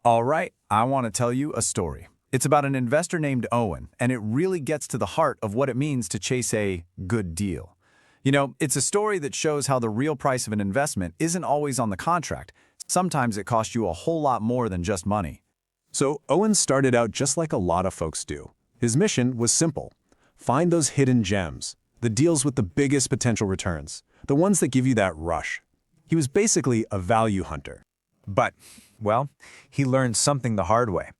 All right, I want to tell you a story. It's about an investor named Owen, and it really gets to the heart of what it means to chase a good deal. It's a story that shows how the real price of an investment isn't always on the contract. Sometimes it costs you a whole lot more than just money. So Owen started out just like a lot of folks do. His mission was simple. Find those hidden gems, the deals with the biggest potential returns, the ones that give you that rush. He was basically a value hunter. But, well, he learned something the hard way.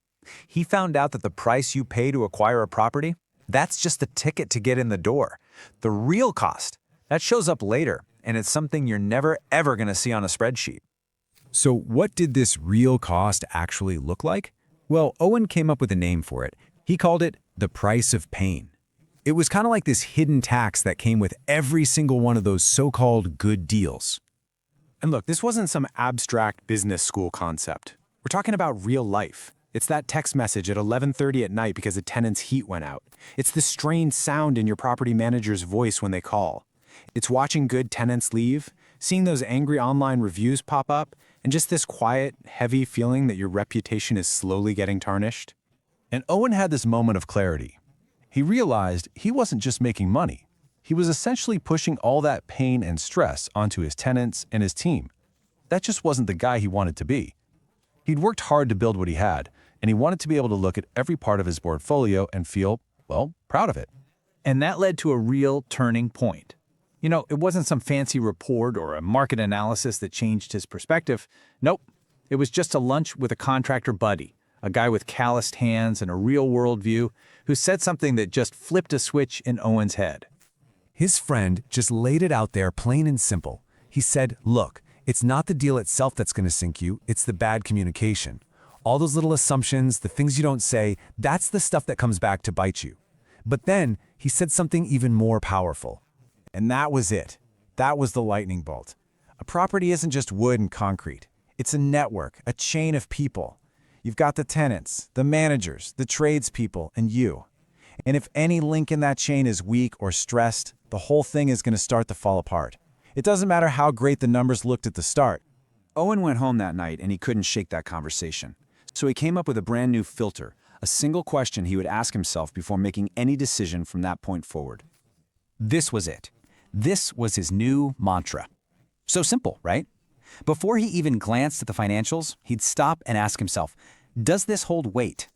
He found out that the price you pay to acquire a property, that's just the ticket to get in the door. The real cost, that shows up later, and it's something you're never ever going to see on a spreadsheet. So what did this real cost actually look like? Well, Owen came up with a name for it. He called it the price of pain. It was kind of like this hidden tax that came with every single one of those so-called good deals. And look, this wasn't some abstract business school concept. We're talking about real life. It's that text message at 11:30 at night because a tenant's heat went out. It's the strained sound in your property manager's voice when they call. It's watching good tenants leave, seeing those angry online reviews pop up, and just this quiet, heavy feeling that your reputation is slowly getting tarnished. And Owen had this moment of clarity. He realized he wasn't just making money. He was essentially pushing all that pain and stress onto his tenants and his team. That just wasn't the guy he wanted to be. He'd worked hard to build what he had, and he wanted to be able to look at every part of his portfolio and feel, well, proud of it. And that led to a real turning point. It wasn't some fancy report or a market analysis that changed his perspective. Nope, it was just a lunch with a contractor buddy, a guy with calloused hands and a real-world view who said something that just flipped a switch in Owen's head. His friend just laid it out there plain and simple. He said, look, it's not the deal itself that's going to sink you, it's the bad communication. All those little assumptions, the things you don't say, that's the stuff that comes back to bite you. But then he said something even more powerful. And that was it. That was the lightning bolt. A property isn't just wood and concrete. It's a network, a chain of people. You've got the tenants, the managers, the tradespeople, and you. And if any link in that chain is weak or stressed, the whole thing is going to start to fall apart. It doesn't matter how great the numbers looked at the start. Owen went home that night and he couldn't shake that conversation. So he came up with a brand new filter, a single question he would ask himself before making any decision from that point forward. This was it. This was his new mantra. So simple, right? Before he even glanced at the financials, he'd stop and ask himself, does this hold weight?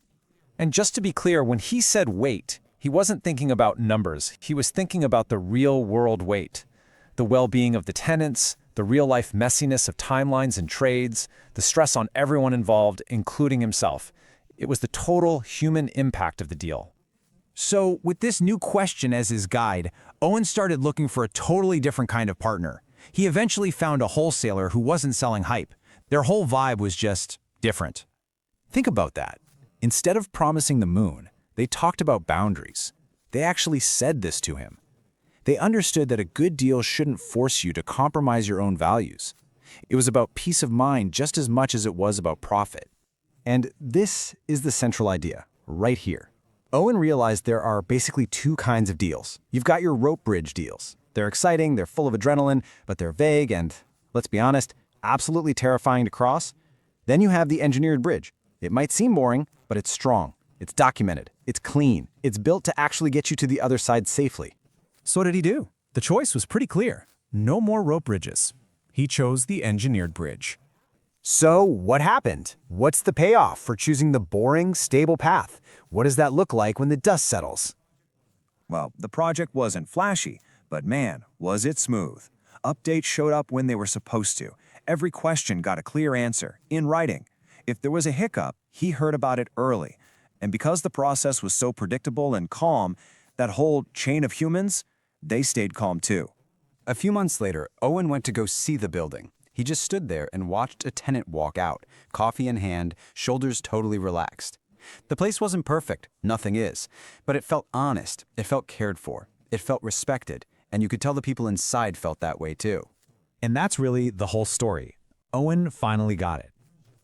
And just to be clear, when he said weight, he wasn't thinking about numbers. He was thinking about the real-world weight. The well-being of the tenants, the real-life messiness of timelines and trades, the stress on everyone involved, including himself. It was the total human impact of the deal. So, with this new question as his guide, Owen started looking for a totally different kind of partner. He eventually found a wholesaler who wasn't selling hype. Their whole vibe was just different. Think about that. Instead of promising the moon, they talked about boundaries. They actually said this to him. They understood that a good deal shouldn't force you to compromise your own values. It was about peace of mind just as much as it was about profit. And this is the central idea, right here. Owen realized there are basically two kinds of deals. You've got your rope bridge deals. They're exciting, they're full of adrenaline, but they're vague and, let's be honest, absolutely terrifying to cross. Then you have the engineered bridge. It might seem boring, but it's strong. It's documented. It's clean. It's built to actually get you to the other side safely. So what did he do? The choice was pretty clear. No more rope bridges. He chose the engineered bridge. So what happened? What's the payoff for choosing the boring, stable path? What does that look like when the dust settles? Well, the project wasn't flashy, but man, was it smooth. Updates showed up when they were supposed to. Every question got a clear answer, in writing. If there was a hiccup, he heard about it early. And because the process was so predictable and calm, that whole chain of humans, they stayed calm too. A few months later, Owen went to go see the building. He just stood there and watched a tenant walk out, coffee in hand, shoulders totally relaxed. The place wasn't perfect, nothing is, but it felt honest, it felt cared for, it felt respected, and you could tell the people inside felt that way too. And that's really the whole story. Owen finally got it.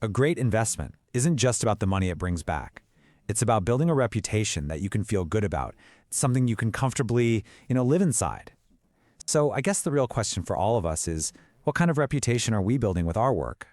A great investment isn't just about the money it brings back. It's about building a reputation that you can feel good about, something you can comfortably, live inside. So I guess the real question for all of us is, what kind of reputation are we building with our work?